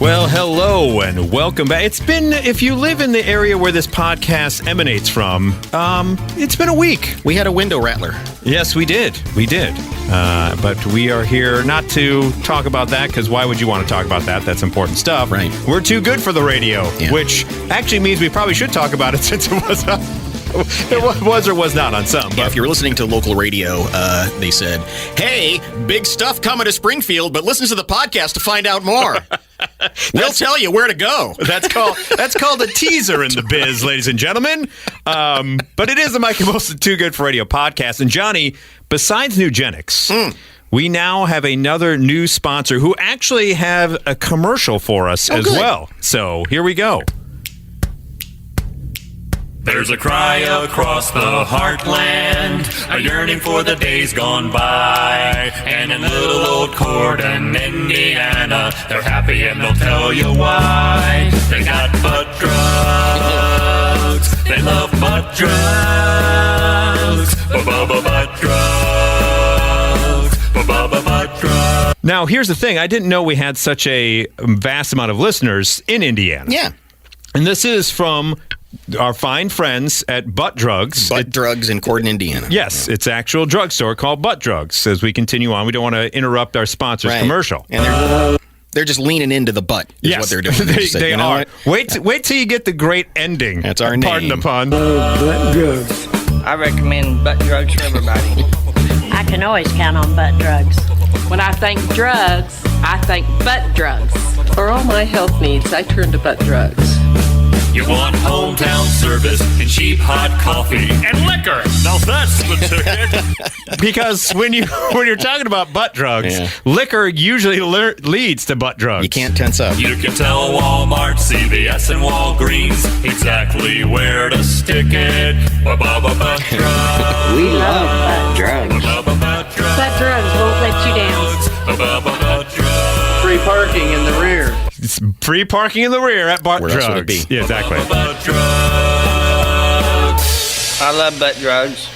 Well, hello and welcome back. It's been, if you live in the area where this podcast emanates from, it's been a week. We had a window rattler. Yes, we did. We did. But we are here not to talk about that, because why would you want to talk about that? That's important stuff. Right. We're too good for the radio, Yeah. which actually means we probably should talk about it since it was it was or was not on some. Yeah, if you're listening to local radio, they said, hey, big stuff coming to Springfield, but listen to the podcast to find out more. We'll tell you where to go. That's called a teaser in the biz, ladies and gentlemen. But it is the Mike and Molson Too Good for Radio podcast. And Johnny, besides Nugenics, we now have another new sponsor who actually have a commercial for us as good. well. So here we go. There's a cry across the heartland, a yearning for the days gone by. And in little old Corden, Indiana, they're happy and they'll tell you why. They got butt drugs, they love butt drugs, butt drugs, butt drugs. Now, here's the thing. I didn't know we had such a vast amount of listeners in Indiana. Yeah. And this is from our fine friends at Butt Drugs. Butt Drugs in Corden, Indiana. Yes, it's an actual drugstore called Butt Drugs. As we continue on, we don't want to interrupt our sponsor's commercial. And they're just leaning into the butt is what they're doing. They are. Wait till you get the great ending. That's our Pardon name. the pun. Butt drugs. I recommend butt drugs for everybody. I can always count on butt drugs. When I think drugs, I think butt drugs. For all my health needs, I turn to butt drugs. You want hometown service and cheap hot coffee and liquor. Now that's the ticket. Because when you're talking about butt drugs, liquor usually leads to butt drugs. You can't tense up. You can tell Walmart, CVS, and Walgreens exactly where to stick it. Butt drugs. We love butt drugs. Butt drugs. Butt drugs won't let you down. Butt drugs. Free parking in the rear. It's free parking in the rear at Butt Where Drugs. else would it be? Yeah, exactly. Butt drugs. I love butt drugs.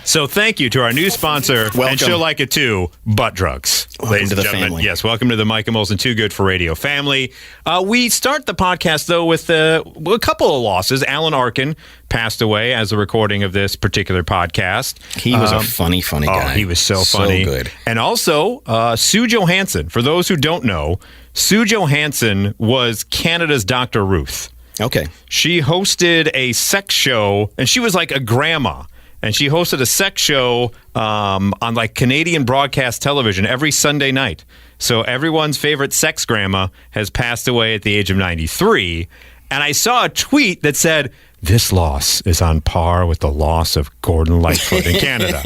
So thank you to our new sponsor, and Welcome. she'll like it too, Butt Drugs. Ladies to and the gentlemen. family. Yes, welcome to the Mike and Molson Too Good for Radio family. We start the podcast, though, with a couple of losses. Alan Arkin passed away as a recording of this particular podcast. He was a funny guy. Oh, he was so funny. So good. And also, Sue Johansson. For those who don't know, Sue Johansson was Canada's Dr. Ruth. Okay. She hosted a sex show, and she was like a grandma. And she hosted a sex show on like Canadian broadcast television every Sunday night. So everyone's favorite sex grandma has passed away at the age of 93. And I saw a tweet that said, "This loss is on par with the loss of Gordon Lightfoot in Canada."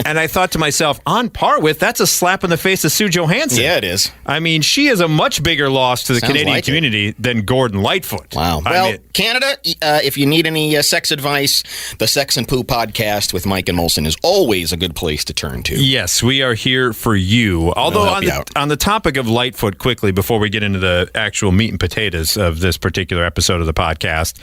And I thought to myself, on par with? That's a slap in the face of Sue Johansson. Yeah, it is. I mean, she is a much bigger loss to the Sounds Canadian like it. community than Gordon Lightfoot. Wow. I Well, mean, Canada, if you need any sex advice, the Sex and Poo podcast with Mike and Molson is always a good place to turn to. yes, we are here for you. Although help you out. on the topic of Lightfoot, quickly, before we get into the actual meat and potatoes of this particular episode of the podcast,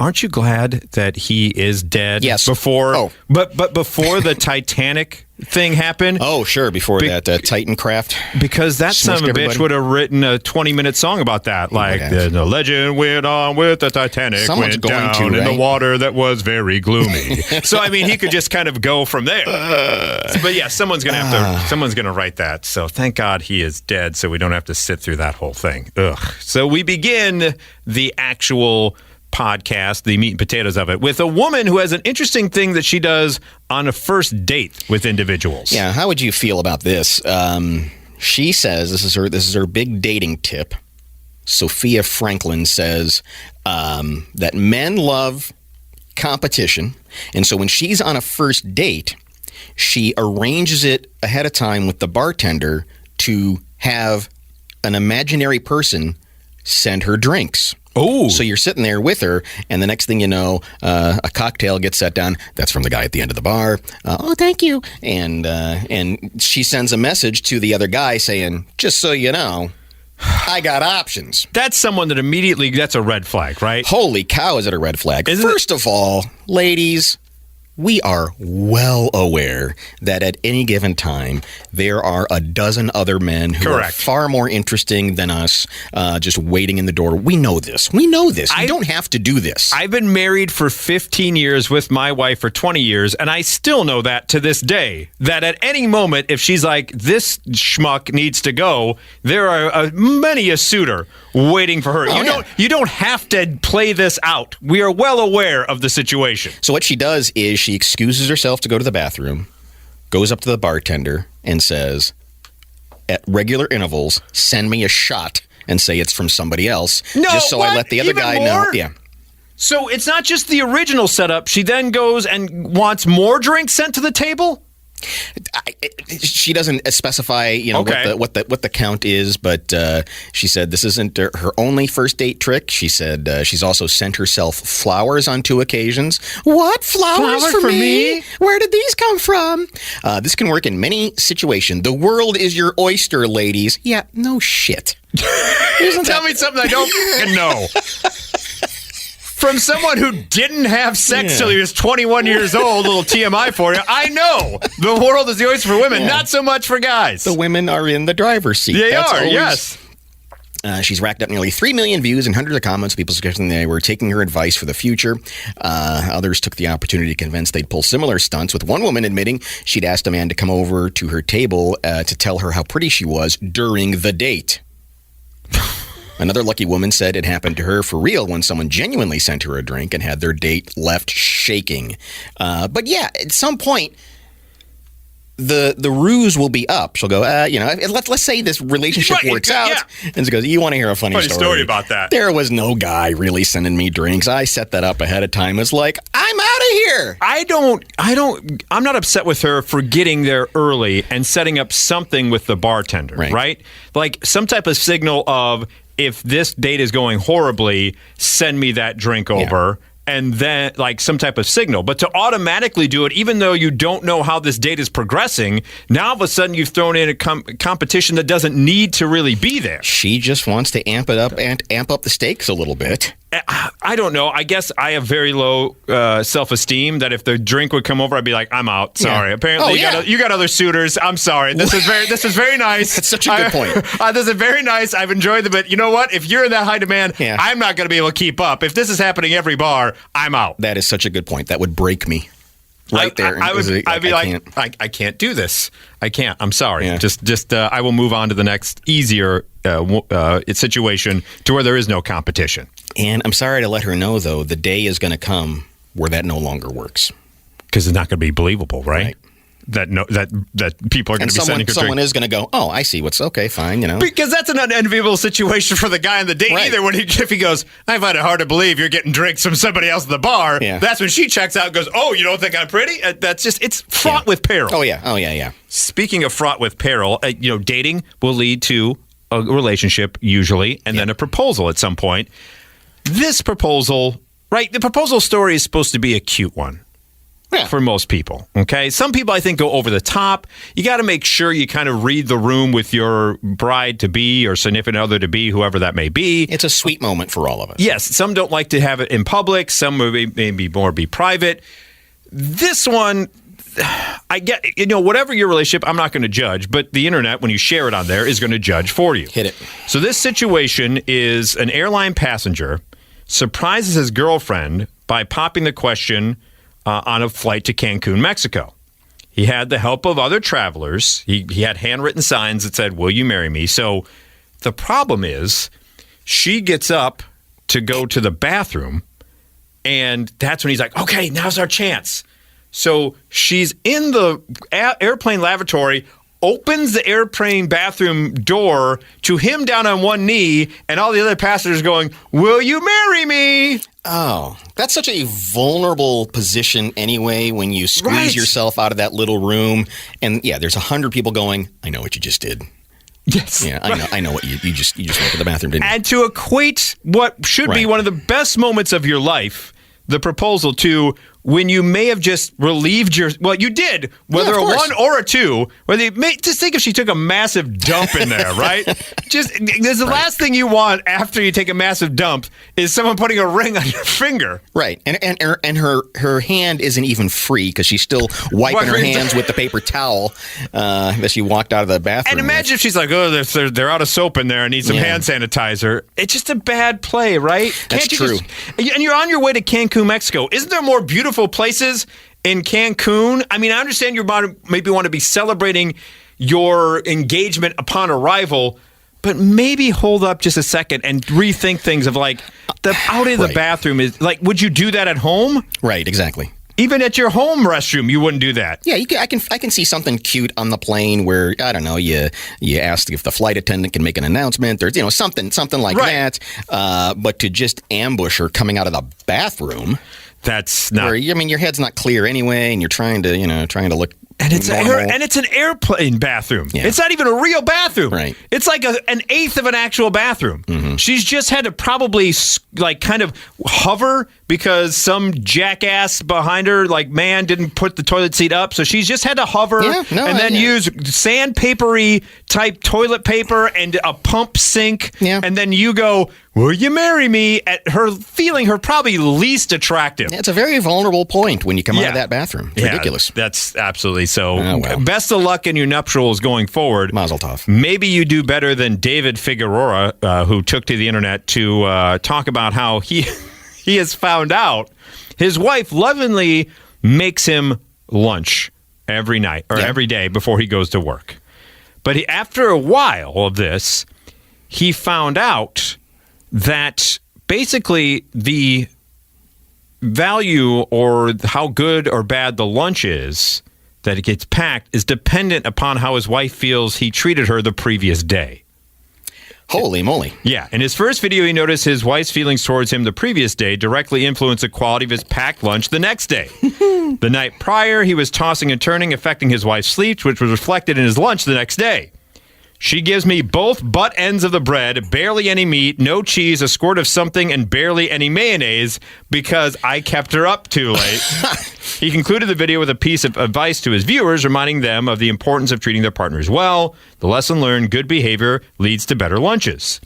aren't you glad that he is dead? Yes. Before, but before the Titanic thing happened? Oh, sure, before that Titan craft. Because that son of a Smushed bitch everybody. would have written a 20-minute song about that. Like, have. the legend went on with the Titanic, Someone's went going down to, in the right? water that was very gloomy. So, I mean, he could just kind of go from there. But yeah, someone's going to write that. So thank God he is dead, so we don't have to sit through that whole thing. Ugh. So we begin the actual podcast, the meat and potatoes of it, with a woman who has an interesting thing that she does on a first date with individuals. Yeah, how would you feel about this? She says, this is her big dating tip. Sophia Franklin says that men love competition, and so when she's on a first date, she arranges it ahead of time with the bartender to have an imaginary person send her drinks. Oh, So you're sitting there with her, and the next thing you know, a cocktail gets set down. That's from the guy at the end of the bar. Oh, thank you. And she sends a message to the other guy saying, just so you know, I got options. that's someone that immediately, that's a red flag, right? Holy cow, is it a red flag? Isn't First of all, ladies, we are well aware that at any given time, there are a dozen other men who are far more interesting than us, just waiting in the door. We know this. You don't have to do this. I've been married for 15 years with my wife for 20 years, and I still know that to this day, that at any moment, if she's like, this schmuck needs to go, there are many a suitor waiting for her. You don't have to play this out. We are well aware of the situation. So what she does is she excuses herself to go to the bathroom, goes up to the bartender, and says, at regular intervals, send me a shot and say it's from somebody else. Just so I let the other guy know. Yeah. So it's not just the original setup. She then goes and wants more drinks sent to the table? She doesn't specify, what the count is, but she said this isn't her only first date trick. She said she's also sent herself flowers on 2 occasions. What? Flowers for me? Where did these come from? This can work in many situations. The world is your oyster, ladies. Yeah, no shit. Tell me something I don't know. From someone who didn't have sex till he was 21 years old, a little TMI for you, I know the world is the oyster for women, not so much for guys. The women are in the driver's seat. Yes. She's racked up nearly 3 million views and hundreds of comments, people suggesting they were taking her advice for the future. Others took the opportunity to convince they'd pull similar stunts, with one woman admitting she'd asked a man to come over to her table to tell her how pretty she was during the date. Another lucky woman said it happened to her for real when someone genuinely sent her a drink and had their date left shaking. But yeah, at some point, the ruse will be up. She'll go, let's say this relationship works out. And she goes, you want to hear a funny story about that? There was no guy really sending me drinks. I set that up ahead of time. It's like, I'm out of here. I'm not upset with her for getting there early and setting up something with the bartender, right? Like some type of signal of, if this date is going horribly, send me that drink over. And then, like, some type of signal. But to automatically do it, even though you don't know how this date is progressing, now all of a sudden you've thrown in a competition that doesn't need to really be there. She just wants to amp it up and amp up the stakes a little bit. I don't know. I guess I have very low self-esteem that if the drink would come over, I'd be like, I'm out. Sorry. Apparently, you got other suitors. I'm sorry. This is very nice. That's such a good point. This is very nice. I've enjoyed it. But you know what? If you're in that high demand, I'm not going to be able to keep up. If this is happening every bar, I'm out. That is such a good point. That would break me. Right there. I'd be like, I can't do this. I can't. I'm sorry. Yeah. Just I will move on to the next easier situation to where there is no competition. And I'm sorry to let her know, though, the day is going to come where that no longer works. Because it's not going to be believable, right? That people are going to be sending her someone is going to go, oh, I see what's okay, fine, Because that's an unenviable situation for the guy on the date either. If he goes, I find it hard to believe you're getting drinks from somebody else at the bar. Yeah. That's when she checks out and goes, oh, you don't think I'm pretty? It's fraught with peril. Oh yeah. Speaking of fraught with peril, dating will lead to a relationship usually, and then a proposal at some point. This proposal, the proposal story is supposed to be a cute one. Yeah. For most people, okay? Some people, I think, go over the top. You got to make sure you kind of read the room with your bride-to-be or significant other-to-be, whoever that may be. It's a sweet moment for all of us. Yes. Some don't like to have it in public. Some maybe more be private. This one, I get, whatever your relationship, I'm not going to judge, but the internet, when you share it on there, is going to judge for you. Hit it. So this situation is an airline passenger surprises his girlfriend by popping the question on a flight to Cancun, Mexico. He had the help of other travelers. He had handwritten signs that said, will you marry me? So the problem is she gets up to go to the bathroom, and that's when he's like, okay, now's our chance. So she's in the airplane lavatory, opens the airplane bathroom door to him down on one knee, and all the other passengers going, will you marry me? Oh, that's such a vulnerable position anyway when you squeeze yourself out of that little room. And there's 100 people going, I know what you just did. Yes. Yeah, I know what you just went to the bathroom, didn't you? And to equate what should be one of the best moments of your life, the proposal, to when you may have just relieved you did, whether of a course. 1 or a 2, just think if she took a massive dump in there, right? There's the last thing you want after you take a massive dump is someone putting a ring on your finger. Right. And her hand isn't even free because she's still wiping her hands with the paper towel that she walked out of the bathroom. And imagine if she's like, they're out of soap in there. I need some hand sanitizer. It's just a bad play, right? That's true. And you're on your way to Cancun, Mexico. Isn't there more beautiful places in Cancun? I mean, I understand you maybe want to be celebrating your engagement upon arrival, but maybe hold up just a second and rethink things of like the out of the bathroom is like, would you do that at home? Right, exactly. Even at your home restroom, you wouldn't do that. Yeah, I can see something cute on the plane where, I don't know, you ask if the flight attendant can make an announcement or something like that. But to just ambush her coming out of the bathroom, that's not. Where, your head's not clear anyway, and you're trying to look. And it's an airplane bathroom. Yeah. It's not even a real bathroom. Right. It's like an eighth of an actual bathroom. Mm-hmm. She's just had to probably kind of hover because some jackass behind her, didn't put the toilet seat up. So she's just had to hover and then use sandpapery type toilet paper and a pump sink. Yeah. And then you go, will you marry me? At her feeling her probably least attractive. Yeah, it's a very vulnerable point when you come out of that bathroom. It's ridiculous. That's absolutely so. Best of luck in your nuptials going forward. Mazel tov. Maybe you do better than David Figueroa, who took to the internet to talk about how he has found out his wife lovingly makes him lunch every night or every day before he goes to work. But after a while of this, he found out that basically the value or how good or bad the lunch is that it gets packed is dependent upon how his wife feels he treated her the previous day. Holy moly. Yeah. In his first video, he noticed his wife's feelings towards him the previous day directly influenced the quality of his packed lunch the next day. The night prior, he was tossing and turning, affecting his wife's sleep, which was reflected in his lunch the next day. She gives me both butt ends of the bread, barely any meat, no cheese, a squirt of something, and barely any mayonnaise because I kept her up too late. He concluded the video with a piece of advice to his viewers, reminding them of the importance of treating their partners well. The lesson learned, good behavior leads to better lunches.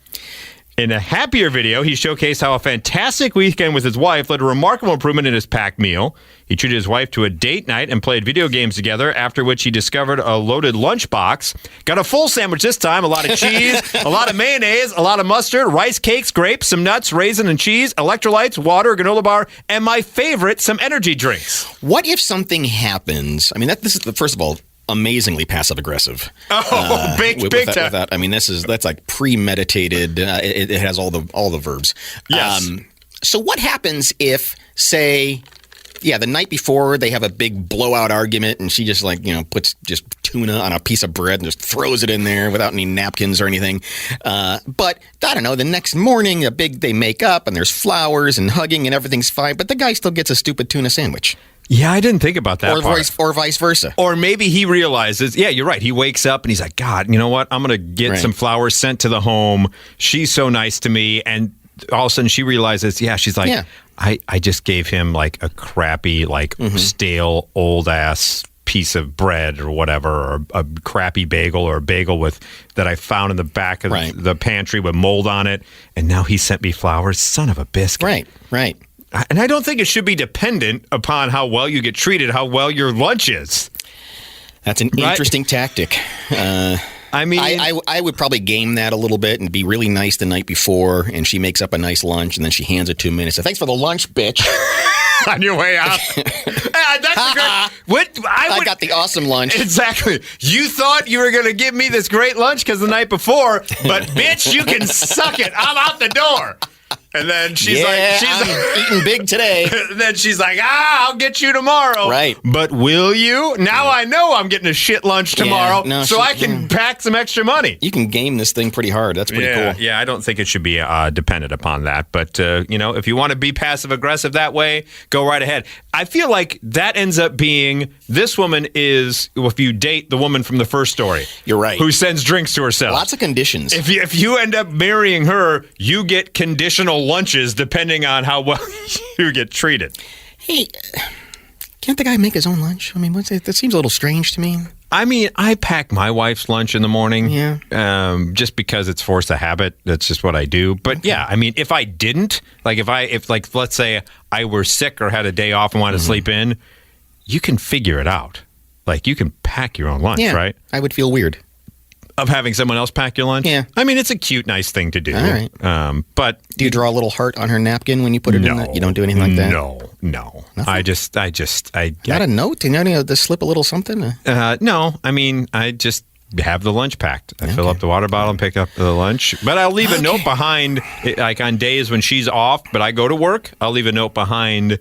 In a happier video, he showcased how a fantastic weekend with his wife led to remarkable improvement in his packed meal. He treated his wife to a date night and played video games together, after which he discovered a loaded lunchbox. Got a full sandwich this time, a lot of cheese, a lot of mayonnaise, a lot of mustard, rice cakes, grapes, some nuts, raisin and cheese, electrolytes, water, a granola bar, and my favorite, some energy drinks. What if something happens? I mean, this is, first of all, amazingly passive aggressive. Big time. That's like premeditated. It has all the verbs. Yes. So what happens if, say, the night before they have a big blowout argument and she just puts just tuna on a piece of bread and just throws it in there without any napkins or anything. But I don't know, the next morning they make up and there's flowers and hugging and everything's fine, but the guy still gets a stupid tuna sandwich. Yeah, I didn't think about that or vice versa. Or maybe he realizes, you're right. He wakes up and he's like, God, you know what? I'm going to get some flowers sent to the home. She's so nice to me. And all of a sudden she realizes, she's like, I just gave him like a crappy, stale, old-ass piece of bread or whatever, or a crappy bagel or a bagel that I found in the back of the pantry with mold on it. And now he sent me flowers. Son of a biscuit. Right. And I don't think it should be dependent upon how well you get treated, how well your lunch is. That's an interesting tactic. I would probably game that a little bit and be really nice the night before, and she makes up a nice lunch, and then she hands it to me and says, "Thanks for the lunch, bitch." On your way out. I got the awesome lunch. Exactly. You thought you were going to give me this great lunch because the night before, but bitch, you can suck it. I'm out the door. And then she's I'm eating big today. Then she's like, I'll get you tomorrow. Right. But will you? Now I know I'm getting a shit lunch tomorrow, I can pack some extra money. You can game this thing pretty hard. That's pretty cool. Yeah, I don't think it should be dependent upon that. But, if you want to be passive-aggressive that way, go right ahead. I feel like that ends up being, this woman is, if you date the woman from the first story. You're right. Who sends drinks to herself. Lots of conditions. If you end up marrying her, you get conditional lunches depending on how well you get treated. Hey, Can't the guy make his own lunch? I mean, that seems a little strange to me. I mean, I pack my wife's lunch in the morning, just because it's forced a habit. That's just what I do. But yeah, I mean, if I didn't, like if let's say I were sick or had a day off and wanted to sleep in, you can figure it out. Like you can pack your own lunch, right? I would feel weird. Of having someone else pack your lunch? Yeah. I mean, it's a cute, nice thing to do. All right. But do you draw a little heart on her napkin when you put it in that? You don't do anything like that? No. Nothing? I Not a note? You know, to slip a little something? No. I mean, I just have the lunch packed. I fill up the water bottle and pick up the lunch. But I'll leave a note behind, like on days when she's off, but I go to work, I'll leave a note behind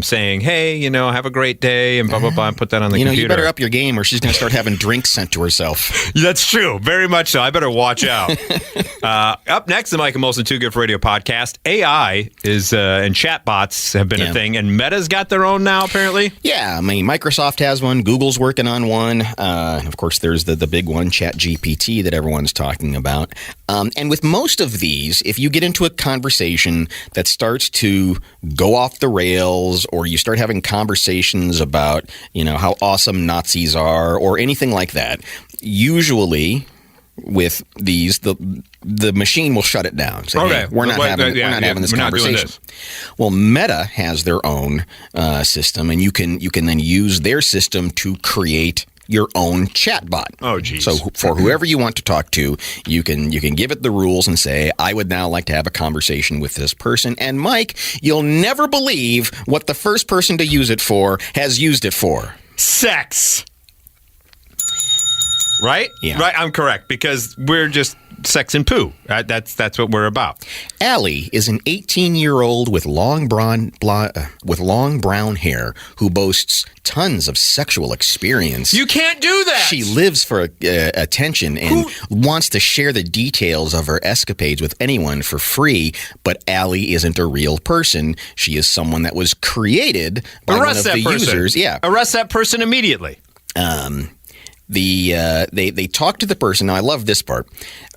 saying, hey, have a great day and blah, blah, blah, and put that on the computer. You better up your game or she's going to start having drinks sent to herself. That's true. Very much so. I better watch out. Up next, the Mike and Molson Too Good for Radio podcast. AI is and chatbots have been a thing, and Meta's got their own now, apparently. Yeah, I mean, Microsoft has one. Google's working on one. Of course, there's the big one, ChatGPT, that everyone's talking about. And with most of these, if you get into a conversation that starts to go off the rails, or you start having conversations about, how awesome Nazis are or anything like that, usually with these, the machine will shut it down. Say, hey, we're not having this conversation. Well, Meta has their own system, and you can then use their system to create your own chatbot. Oh, geez. So for whoever you want to talk to, you can give it the rules and say, I would now like to have a conversation with this person. And Mike, you'll never believe what the first person to use it for has used it for. Sex. Right? Yeah. Right, I'm correct, because we're just sex and poo. That's what we're about. Allie is an 18-year-old with long brown hair who boasts tons of sexual experience. You can't do that! She lives for attention and wants to share the details of her escapades with anyone for free, but Allie isn't a real person. She is someone that was created by one of the users. Yeah. Arrest that person immediately. They talked to the person. Now, I love this part.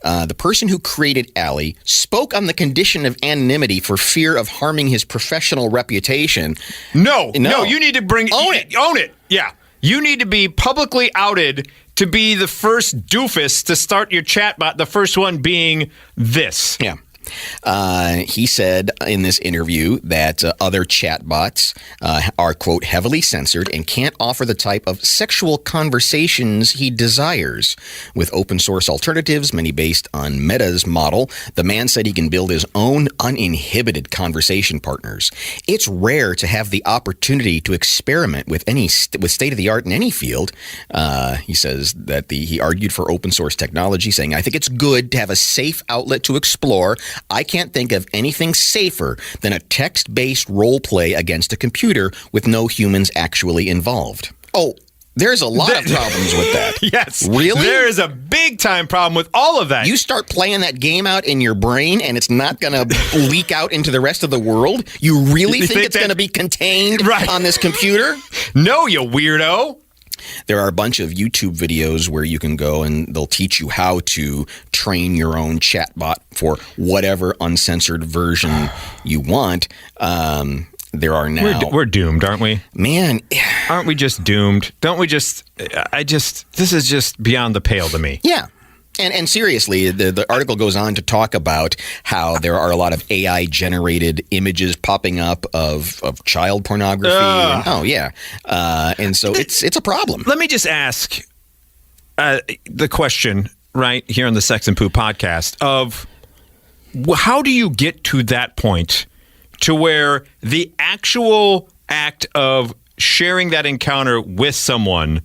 The person who created Allie spoke on the condition of anonymity for fear of harming his professional reputation. No, you need to own it. Yeah. You need to be publicly outed to be the first doofus to start your chatbot, the first one being this. Yeah. He said in this interview that other chatbots are, quote, heavily censored and can't offer the type of sexual conversations he desires. With open source alternatives, many based on Meta's model, the man said he can build his own uninhibited conversation partners. It's rare to have the opportunity to experiment with with state-of-the-art in any field. He says that he argued for open source technology, saying, I think it's good to have a safe outlet to explore. I can't think of anything safer than a text-based role play against a computer with no humans actually involved. Oh, there's a lot of problems with that. Yes. Really? There is a big-time problem with all of that. You start playing that game out in your brain and it's not going to leak out into the rest of the world? You really think it's going to be contained on this computer? No, you weirdo. There are a bunch of YouTube videos where you can go and they'll teach you how to train your own chatbot for whatever uncensored version you want. There are now. We're doomed, aren't we? Man. Aren't we just doomed? Don't we this is just beyond the pale to me. Yeah. And seriously, the article goes on to talk about how there are a lot of AI-generated images popping up of child pornography. And so it's a problem. Let me just ask the question right here on the Sex and Poo podcast of how do you get to that point to where the actual act of sharing that encounter with someone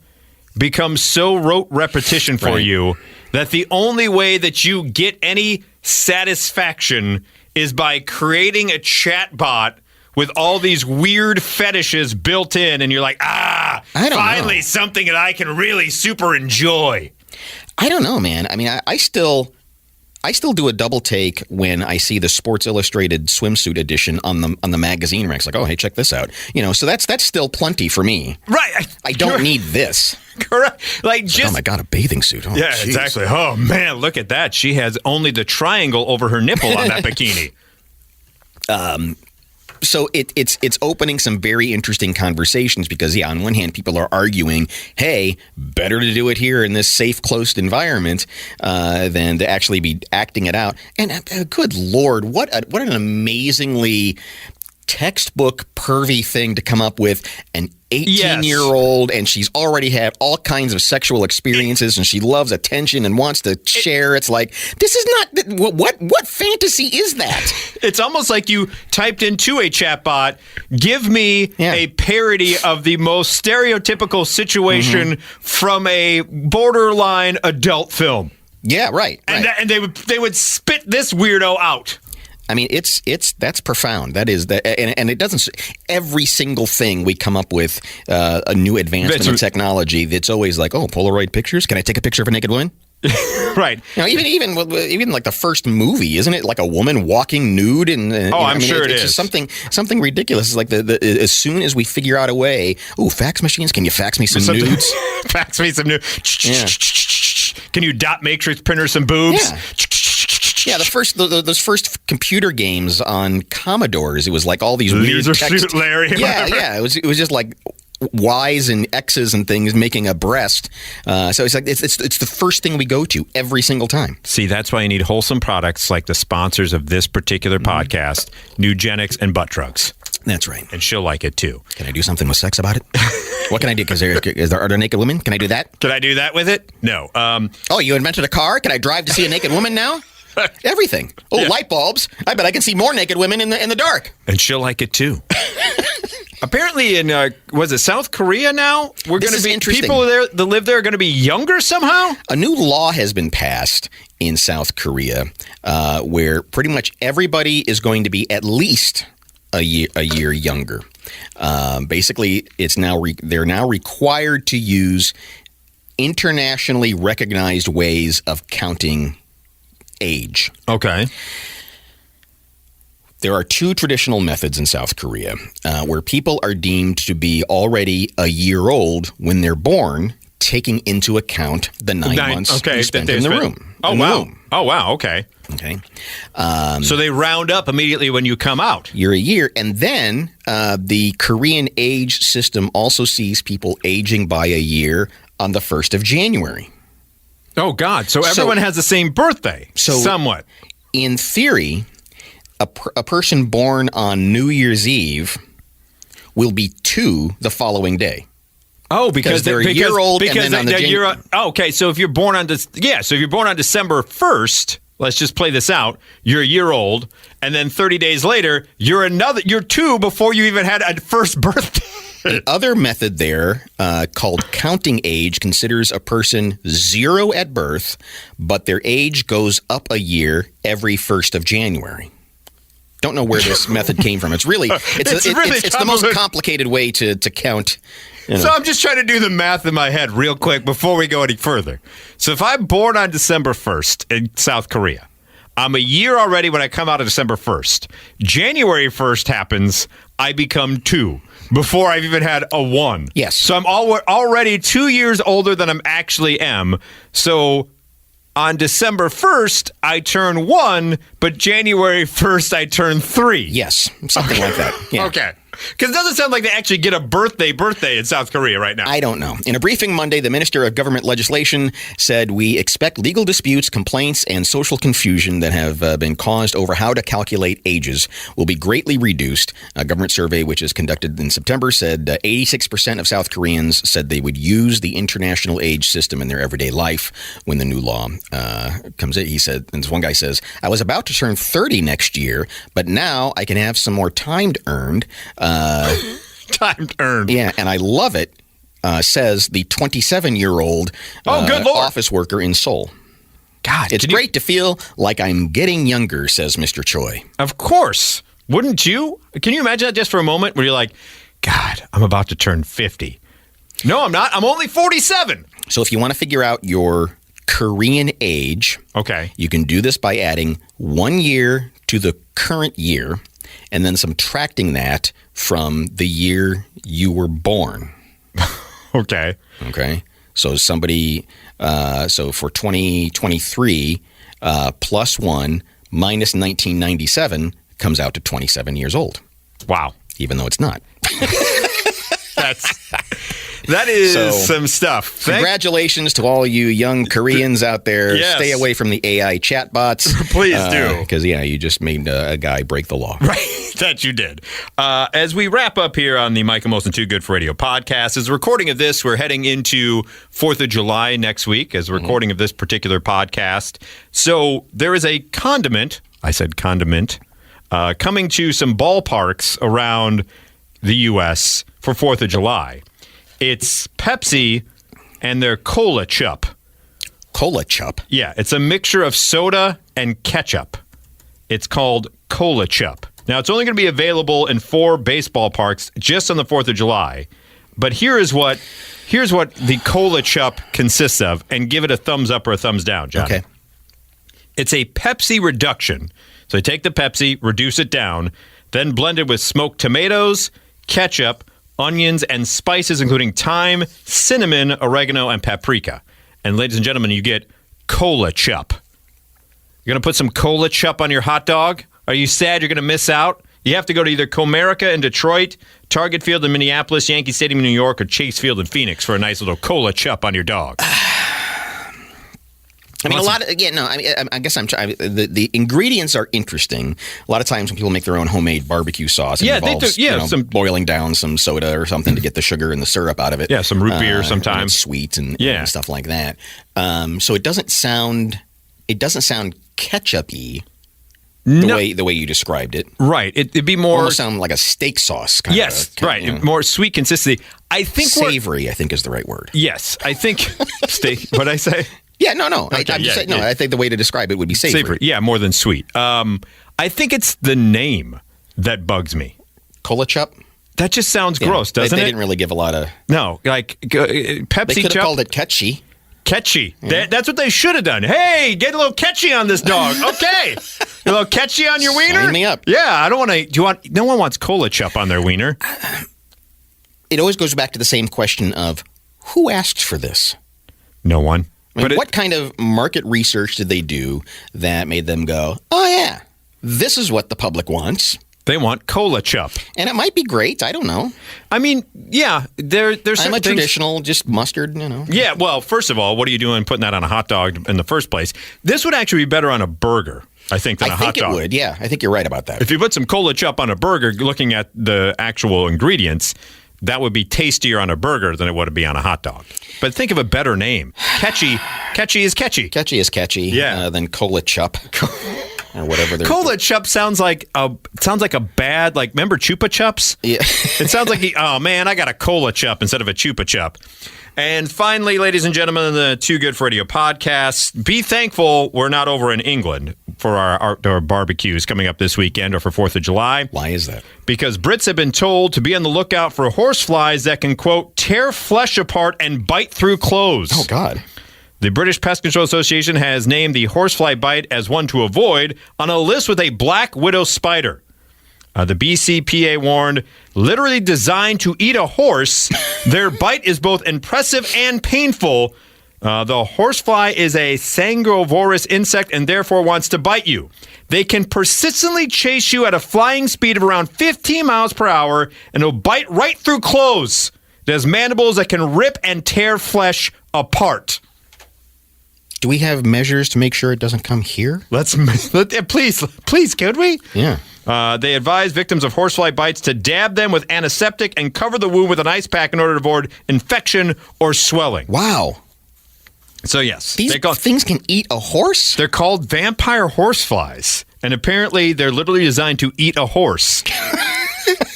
becomes so rote repetition for you that the only way that you get any satisfaction is by creating a chat bot with all these weird fetishes built in, and you're like, finally something that I can really super enjoy. I don't know, man. I mean, I still do a double take when I see the Sports Illustrated swimsuit edition on the magazine racks. Like, oh, hey, check this out. So that's still plenty for me. Right. I don't need this. Correct. Oh my God, a bathing suit. Oh, yeah, geez. Exactly. Oh man, look at that. She has only the triangle over her nipple on that bikini. So it's opening some very interesting conversations because, on one hand, people are arguing, hey, better to do it here in this safe, closed environment than to actually be acting it out. And good Lord, what an amazingly textbook pervy thing to come up with. An 18-year-old, and she's already had all kinds of sexual experiences, and she loves attention and wants to share. It's like, this is not what fantasy is that? It's almost like you typed into a chatbot, give me a parody of the most stereotypical situation from a borderline adult film. Yeah, right. And they would spit this weirdo out. I mean, that's profound. That is that, and it doesn't. Every single thing we come up with a new advancement in technology. That's always like, oh, Polaroid pictures. Can I take a picture of a naked woman? Right. Even like the first movie, isn't it like a woman walking nude? And I'm sure it's just something ridiculous. It's like as soon as we figure out a way, fax machines. Can you fax me some nudes? Fax me some nudes. Yeah. Can you dot matrix printer some boobs? Yeah. Yeah, those first computer games on Commodores, it was like all these weird text. Shoot Larry. Yeah. It was just like Y's and X's and things making a breast. So it's like it's the first thing we go to every single time. See, that's why you need wholesome products like the sponsors of this particular podcast, Nugenics and Butt Drugs. That's right. And she'll like it too. Can I do something with sex about it? What can I do? Because are there naked women? Can I do that? Can I do that with it? No. You invented a car? Can I drive to see a naked woman now? Everything. Light bulbs. I bet I can see more naked women in the dark. And she'll like it too. Apparently in was it South Korea now? We're going to be people there that live there are going to be younger somehow? A new law has been passed in South Korea where pretty much everybody is going to be at least a year younger. Basically, it's now they're now required to use internationally recognized ways of counting age. Okay. There are two traditional methods in South Korea where people are deemed to be already a year old when they're born, taking into account the 9 months you spent in the room. Oh, wow. Oh, wow. Okay. Okay. So they round up immediately when you come out. You're a year. And then the Korean age system also sees people aging by a year on the 1st of January. Oh, God. So everyone has the same birthday, somewhat. In theory, a person born on New Year's Eve will be 2 the following day. Oh, because they're a year old. Because and then okay, so if you're born on December 1st, let's just play this out. You're a year old, and then 30 days later, you're 2 before you even had a first birthday. The other method there, called counting age, considers a person 0 at birth, but their age goes up a year every 1st of January. Don't know where this method came from. It's really it's the most complicated way to count. So I'm just trying to do the math in my head real quick before we go any further. So if I'm born on December 1st in South Korea, I'm a year already when I come out of December 1st. January 1st happens, I become 2 before I've even had a 1. Yes. So I'm already 2 years older than I actually am. So on December 1st, I turn 1, but January 1st, I turn 3. Yes, something like that. Yeah. Okay. Because it doesn't sound like they actually get a birthday in South Korea right now. I don't know. In a briefing Monday, the Minister of Government Legislation said, we expect legal disputes, complaints, and social confusion that have been caused over how to calculate ages will be greatly reduced. A government survey, which is conducted in September, said 86% of South Koreans said they would use the international age system in their everyday life when the new law comes in. He said, and this one guy says, I was about to turn 30 next year, but now I can have some more time earned. Time earned. Yeah, and I love it, says the 27-year-old office worker in Seoul. God, it's great to feel like I'm getting younger, says Mr. Choi. Of course. Wouldn't you? Can you imagine that just for a moment where you're like, God, I'm about to turn 50. No, I'm not. I'm only 47. So if you want to figure out your Korean age, you can do this by adding 1 year to the current year and then subtracting that from the year you were born. Okay. So so for 2023, plus 1 minus 1997 comes out to 27 years old. Wow. even though it's not. That is some stuff. Congratulations to all you young Koreans out there. Yes. Stay away from the AI chatbots. Please do. Because, you just made a guy break the law. Right, that you did. As we wrap up here on the Mike and Molson Too Good for Radio podcast, as a recording of this, we're heading into 4th of July next week as a recording of this particular podcast. So there is a condiment, I said condiment, coming to some ballparks around the U.S. for 4th of July. It's Pepsi and their Cola Chup. Cola Chup? Yeah, it's a mixture of soda and ketchup. It's called Cola Chup. Now, it's only going to be available in 4 baseball parks just on the 4th of July. But here's what the Cola Chup consists of, and give it a thumbs up or a thumbs down, John. Okay. It's a Pepsi reduction. So you take the Pepsi, reduce it down, then blend it with smoked tomatoes, ketchup, onions, and spices, including thyme, cinnamon, oregano, and paprika. And ladies and gentlemen, you get Cola Chup. You're going to put some Cola Chup on your hot dog? Are you sad you're going to miss out? You have to go to either Comerica in Detroit, Target Field in Minneapolis, Yankee Stadium in New York, or Chase Field in Phoenix for a nice little Cola Chup on your dog. I mean, I guess I'm trying. The ingredients are interesting. A lot of times when people make their own homemade barbecue sauce, it involves some boiling down some soda or something to get the sugar and the syrup out of it. Yeah, some root beer sometimes, sweet and stuff like that. So it doesn't sound ketchup-y the way you described it. Right. It'd be more almost sound like a steak sauce. More sweet consistency. I think savory. I think is the right word. Yes, I think steak. What'd I say? Yeah, no. Okay, I'm just saying, I think the way to describe it would be savory. Yeah, more than sweet. I think it's the name that bugs me. Cola Chup? That just sounds gross, doesn't it? They didn't really give a lot of... No, like Pepsi They could have called it Ketchy. Ketchy. Yeah. That's what they should have done. Hey, get a little Ketchy on this dog. Okay. A little Ketchy on your wiener? Sign me up. Yeah, I don't want to... No one wants Cola Chup on their wiener. It always goes back to the same question of, who asked for this? No one. I mean, what kind of market research did they do that made them go, oh, yeah, this is what the public wants? They want Cola Chup. And it might be great. I don't know. I mean, yeah, there's I'm a traditional, just mustard, Yeah, well, first of all, what are you doing putting that on a hot dog in the first place? This would actually be better on a burger, I think, than a hot dog. I think it would, yeah. I think you're right about that. If you put some Cola Chup on a burger, looking at the actual ingredients, that would be tastier on a burger than it would be on a hot dog. But think of a better name. Ketchy is catchy. Ketchy is catchy. Yeah. Than Cola Chup. Or whatever. Cola Chup sounds like a bad, like, remember Chupa Chups? Yeah. It sounds like, oh man, I got a Cola Chup instead of a Chupa Chup. And finally, ladies and gentlemen, the Too Good for Radio podcast, be thankful we're not over in England for our outdoor barbecues coming up this weekend or for 4th of July. Why is that? Because Brits have been told to be on the lookout for horseflies that can, quote, tear flesh apart and bite through clothes. Oh, God. The British Pest Control Association has named the horsefly bite as one to avoid on a list with a black widow spider. The BCPA warned, literally designed to eat a horse, their bite is both impressive and painful. The horsefly is a sanguivorous insect and therefore wants to bite you. They can persistently chase you at a flying speed of around 15 miles per hour and will bite right through clothes. It has mandibles that can rip and tear flesh apart. Do we have measures to make sure it doesn't come here? Please, could we? Yeah. They advise victims of horsefly bites to dab them with antiseptic and cover the wound with an ice pack in order to avoid infection or swelling. Wow. So, yes. These things can eat a horse? They're called vampire horseflies. And apparently, they're literally designed to eat a horse.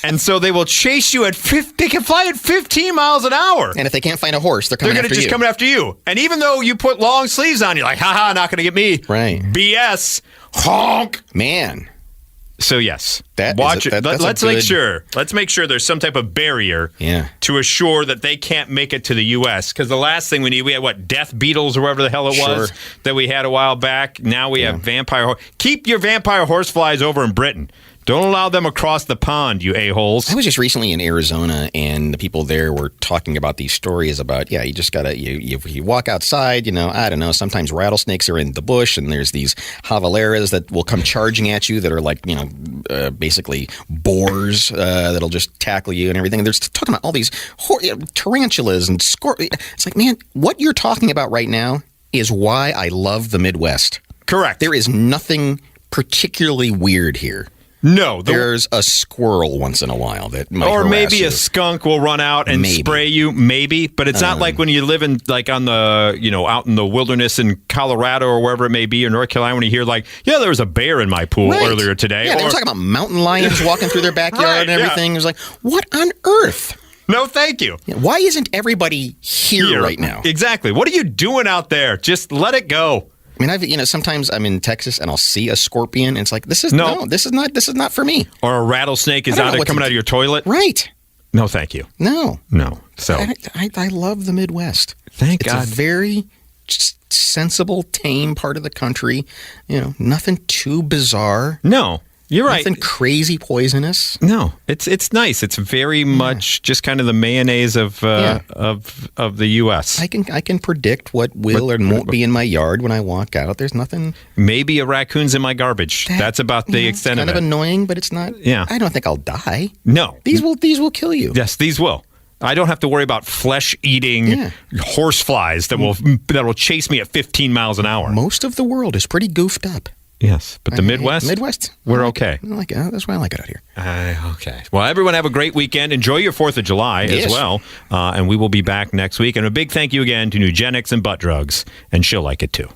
And so they will chase you they can fly at 15 miles an hour. And if they can't find a horse, they're coming coming after you. And even though you put long sleeves on, you're like, haha, not going to get me. Right. BS. Honk. Man. So yes, let's make sure. Let's make sure there's some type of barrier to assure that they can't make it to the U.S. Because the last thing we had death beetles or whatever the hell it was that we had a while back. Now we have vampire. Keep your vampire horseflies over in Britain. Don't allow them across the pond, you a-holes. I was just recently in Arizona, and the people there were talking about these stories about, you just got to, you walk outside, I don't know, sometimes rattlesnakes are in the bush, and there's these javaleras that will come charging at you that are like, basically boars that'll just tackle you and everything. And they're talking about all these tarantulas and scorpions. It's like, man, what you're talking about right now is why I love the Midwest. Correct. There is nothing particularly weird here. No. There's a squirrel once in a while that might or harass maybe you. a skunk will run out and spray you, maybe. But it's not like when you live in, like, on the, out in the wilderness in Colorado or wherever it may be, or North Carolina, when you hear, like, there was a bear in my pool earlier today. Yeah, they were talking about mountain lions walking through their backyard and everything. It was like, what on earth? No, thank you. Why isn't everybody here right now? Exactly. What are you doing out there? Just let it go. I mean, sometimes I'm in Texas and I'll see a scorpion, and it's like, this is not for me. Or a rattlesnake is coming out of your toilet. Right. No, thank you. No. So I love the Midwest. Thank God. It's a very sensible, tame part of the country. Nothing too bizarre. No. You're right. Nothing crazy poisonous. No, it's nice. It's very much just kind of the mayonnaise of the U.S. I can predict what will or won't be in my yard when I walk out. There's nothing. Maybe a raccoon's in my garbage. That's about the extent of it. Kind of annoying, but it's not. Yeah. I don't think I'll die. No. These will kill you. Yes, these will. I don't have to worry about flesh-eating horse flies that will chase me at 15 miles an hour. Most of the world is pretty goofed up. Yes, but the Midwest, we're okay. That's why I like it out here. Okay. Well, everyone have a great weekend. Enjoy your 4th of July as well. And we will be back next week. And a big thank you again to Nugenics and Butt Drugs. And she'll like it too.